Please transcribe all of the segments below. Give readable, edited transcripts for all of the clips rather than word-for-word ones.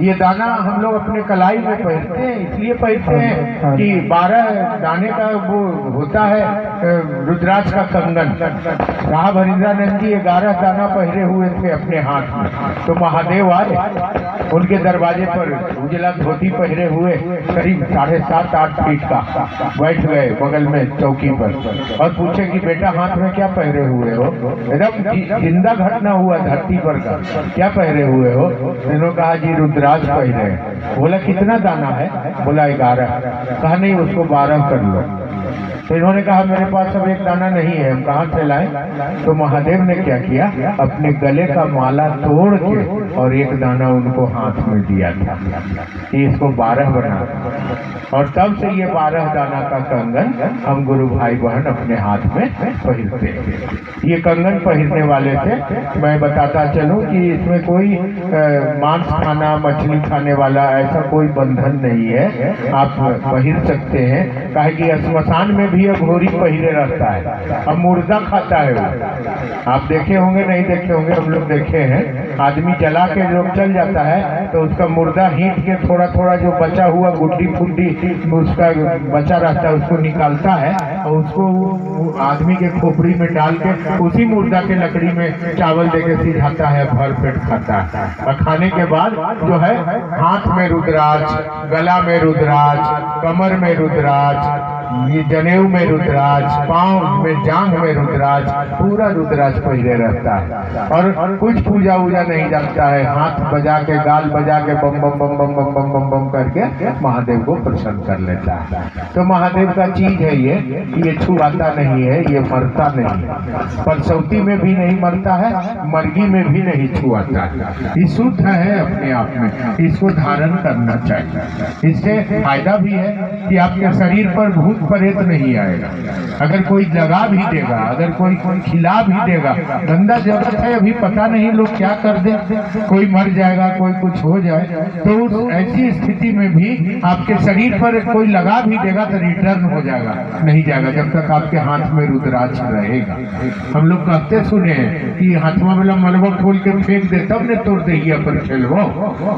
ये दाना हम लोग अपने कलाई में पहनते हैं, इसलिए पहनते हैं कि 12 दाने का वो होता है रुद्राक्ष का कंगन। साहब हरिंद्रानंद जी 11 दाना पहरे हुए थे अपने हाथ में, तो महादेव आए उनके दरवाजे पर उजला धोती पहरे हुए, करीब 7.5-8 फीट का, बैठ गए बगल में चौकी पर और पूछे कि बेटा हाथ में क्या पहरे हुए हो? एकदम जिंदा घटना हुआ धरती पर का, क्या पहरे हुए हो? इन्होंने कहा जी रुद्राक्ष पहरे। बोला कितना दाना है? बोला 11। कहा नहीं उसको 12 कर लो। तो इन्होंने कहा मेरे पास अब एक दाना नहीं है, हम कहाँ से लाएं? तो महादेव ने क्या किया, अपने गले का माला तोड़ के और एक दाना उनको हाथ में दिया था कि इसको 12 बना, और तब से ये 12 दाना का कंगन हम गुरु भाई बहन अपने हाथ में पहनते हैं। ये कंगन पहनने वाले से मैं बताता चलूं कि इसमें कोई मांस खाना मछली खाने वाला ऐसा कोई बंधन नहीं है, आप पहन सकते हैं। काहे कि श्मशान में भी घोरी पहिरे रहता है, अब मुर्दा खाता है वो। आप देखे होंगे नहीं देखे होंगे, हम लोग देखे हैं। आदमी जला के जो चल जाता है तो उसका मुर्दा हीट के थोड़ा थोड़ा जो बचा हुआ गुड्डी फुड्डी उसका बचा रहता है उसको निकालता है और उसको आदमी के खोपड़ी में डाल के उसी मुर्दा के लकड़ी में चावल देके सिझाता है, भर पेट खाता है। और खाने के बाद जो है हाथ में रुद्राक्ष, गला में रुद्राक्ष, कमर में रुद्राक्ष, ये जनेऊ में रुद्राक्ष, पांव में जांघ में रुद्राक्ष, पूरा रुद्राक्ष पहले रहता है। और कुछ पूजा वूजा नहीं जानता है, हाथ बजा के गाल बजा के बम बम बम बम बम बम बम बम करके महादेव को प्रसन्न कर लेता है। तो महादेव का चीज है ये छुआता नहीं है, ये मरता नहीं है, परसौती में भी नहीं मरता है, मर्गी में भी नहीं छुआता है। ये शुद्ध है अपने आप में, इसको धारण करना चाहिए। इससे फायदा भी है कि आपके शरीर पर भूत प्रेत नहीं आएगा। अगर कोई लगा भी देगा, अगर कोई खिला भी देगा, गंदा जगत है, अभी पता नहीं लोग क्या कर दे, कोई मर जाएगा, कोई कुछ हो जाए, तो उस ऐसी स्थिति में भी आपके शरीर पर कोई लगा भी देगा तो रिटर्न हो जाएगा, नहीं जाएगा जब तक आपके हाथ में रुद्राक्ष रहेगा। हम लोग कहते सुने हैं कि हाथवा वाला मलबा खोल के फेंक दे तब ने तोड़ दहिया पर खेलवो,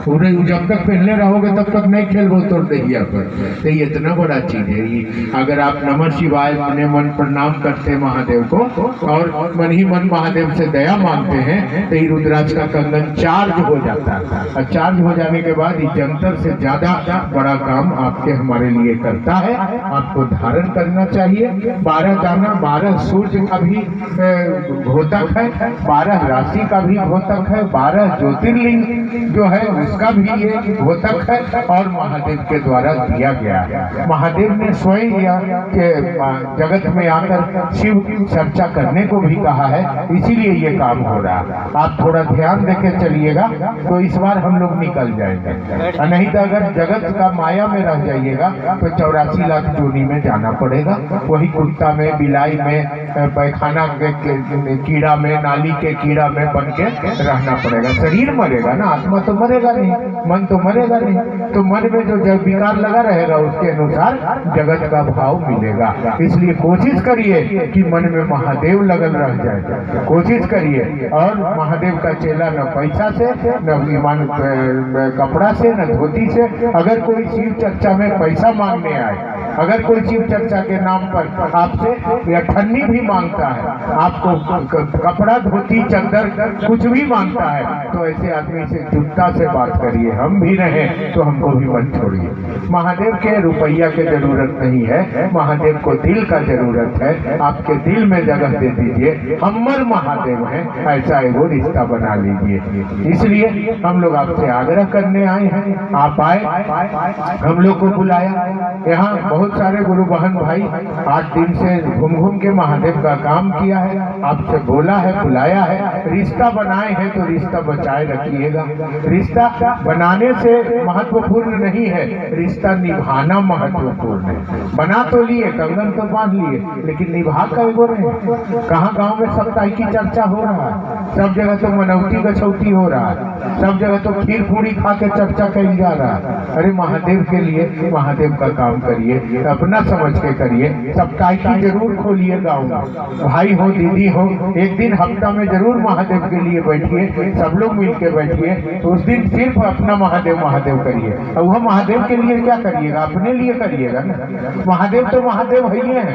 पूरे जब तक पहले रहोगे तब तक नहीं खेलवो तोड़ दहिया पर। तो ये इतना बड़ा चीज है ये। अगर आप नमः शिवाय मने मन प्रणाम करते हैं महादेव को और मन ही मन महादेव से दया मांगते हैं तो ये रुद्राक्ष का कंगन चार्ज हो जाता है, और चार्ज हो जाने के बाद ये जंतर से ज्यादा बड़ा काम आपके हमारे लिए करता है। आपको धारण करना चाहिए। 12 दाना, 12 सूर्य का भी घोतक है, 12 राशि का भी घोतक है, 12 ज्योतिर्लिंग जो है उसका भी ये घोतक है और महादेव के द्वारा दिया गया है। महादेव ने स्वयं के जगत में आकर शिव की चर्चा करने को भी कहा है, इसीलिए ये काम हो रहा है। आप थोड़ा ध्यान देके चलिएगा तो इस बार हम लोग निकल जाएंगे, नहीं तो अगर जगत का माया में रह जाइएगा तो 84 लाख जोनी में जाना पड़ेगा। वही कुत्ता में, बिलाई में, पैखाना के कीड़ा में, नाली के कीड़ा में बन के रहना पड़ेगा। शरीर मरेगा ना, आत्मा तो मरेगा नहीं, मन तो मरेगा नहीं। तो मन में जो विकार लगा रहेगा उसके अनुसार जगत का भाव मिलेगा। इसलिए कोशिश करिए कि मन में महादेव लगन रह जाए, कोशिश करिए। और महादेव का चेला न पैसा से, न विमान कपड़ा से, न धोती से। अगर कोई शिव चर्चा में पैसा मांगने आए, अगर कोई शिव चर्चा के नाम पर आपसे अठन्नी भी मांगता है, आपको कपड़ा धोती चंदर कुछ भी मांगता है, तो ऐसे आदमी से जुटता से बात करिए। हम भी रहे तो हमको भी मत छोड़िए। महादेव के रुपया के जरूरत नहीं है, महादेव को दिल का जरूरत है। आपके दिल में जगह दे दीजिए, अमर महादेव है, ऐसा एगो रिश्ता बना लीजिए। इसलिए हम लोग आपसे आग्रह करने आए हैं, आप आए, हम लोग को बुलाया। यहाँ बहुत सारे गुरु बहन भाई 8 दिन से घूम घूम के महादेव का काम किया है, आपसे बोला है, बुलाया है। रिश्ता बनाए हैं तो रिश्ता बचाए रखिएगा। रिश्ता बनाने से महत्वपूर्ण नहीं है, रिश्ता निभाना महत्वपूर्ण है। बना तो लिए, कंगन तो बांध लिए, लेकिन निभा कर बोल रहे। कहाँ गांव में साप्ताहिक की चर्चा हो रहा है, सब जगह तो मनौती गछौती हो रहा है, सब जगह तो खीर पूरी खा के चर्चा करी जा रहा है। अरे महादेव के लिए महादेव का काम करिए। अपना समझ के करिए। सप्ताहिकी जरूर खोलिए गाँव में, भाई हो दीदी हो, एक दिन हफ्ता में जरूर महादेव के लिए बैठिए, सब लोग मिल के बैठिए। तो उस दिन सिर्फ अपना महादेव महादेव करिए। और वह महादेव के लिए क्या करिएगा, अपने लिए करिएगा ना। महादेव तो महादेव ही है,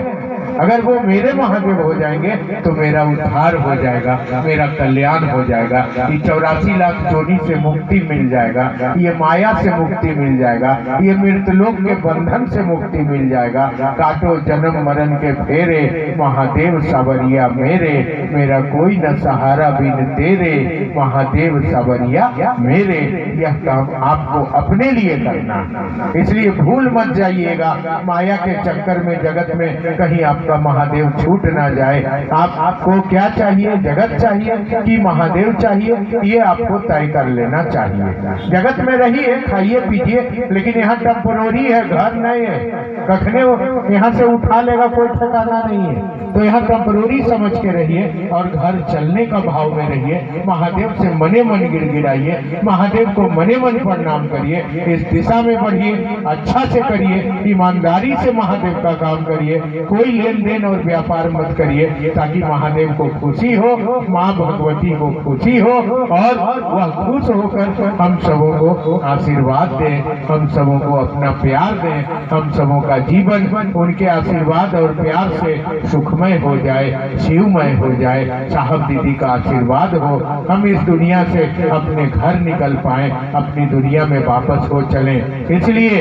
अगर वो मेरे महादेव हो जाएंगे तो मेरा उद्धार हो जाएगा, मेरा कल्याण हो जाएगा, ये 84 लाख जोनी से मुक्ति मिल जाएगा, ये माया से मुक्ति मिल जाएगा, ये मृतलोक के बंधन से मुक्ति मिल जाएगा। काटो जन्म मरण के फेरे, महादेव सावरिया मेरे, मेरा कोई न सहारा बिन तेरे, महादेव सावरिया मेरे। यह काम आपको अपने लिए करना, इसलिए भूल मत जाइएगा माया के चक्कर में, जगत में कहीं आपका महादेव छूट ना जाए। आपको क्या चाहिए, जगत चाहिए कि महादेव चाहिए, ये आपको तय कर लेना चाहिए। जगत में रहिए, खाइए पीजिए, लेकिन यहाँ टेम्पोररी है, घर नहीं है, कखने यहाँ से उठा लेगा कोई ठिकाना नहीं है। तो यहाँ टेम्पोररी समझ के रहिए और घर चलने का भाव में रहिए। महादेव से मने मन गिड़गिड़ाइए, महादेव को मने मन प्रणाम करिए, इस दिशा में बढ़िए, अच्छा से करिए, ईमानदारी से महादेव का काम करिए, कोई लेन देन और व्यापार मत करिए, ताकि महादेव को खुशी हो, माँ भगवती को खुशी हो और वह खुश होकर हम सबों को आशीर्वाद दें, हम सबों को अपना प्यार दें, हम सबों का जीवन उनके आशीर्वाद और प्यार से सुखमय हो जाए, शिवमय हो जाए, साहब दीदी का आशीर्वाद हो, हम इस दुनिया से अपने घर निकल पाए, अपनी दुनिया में वापस हो चलें। इसलिए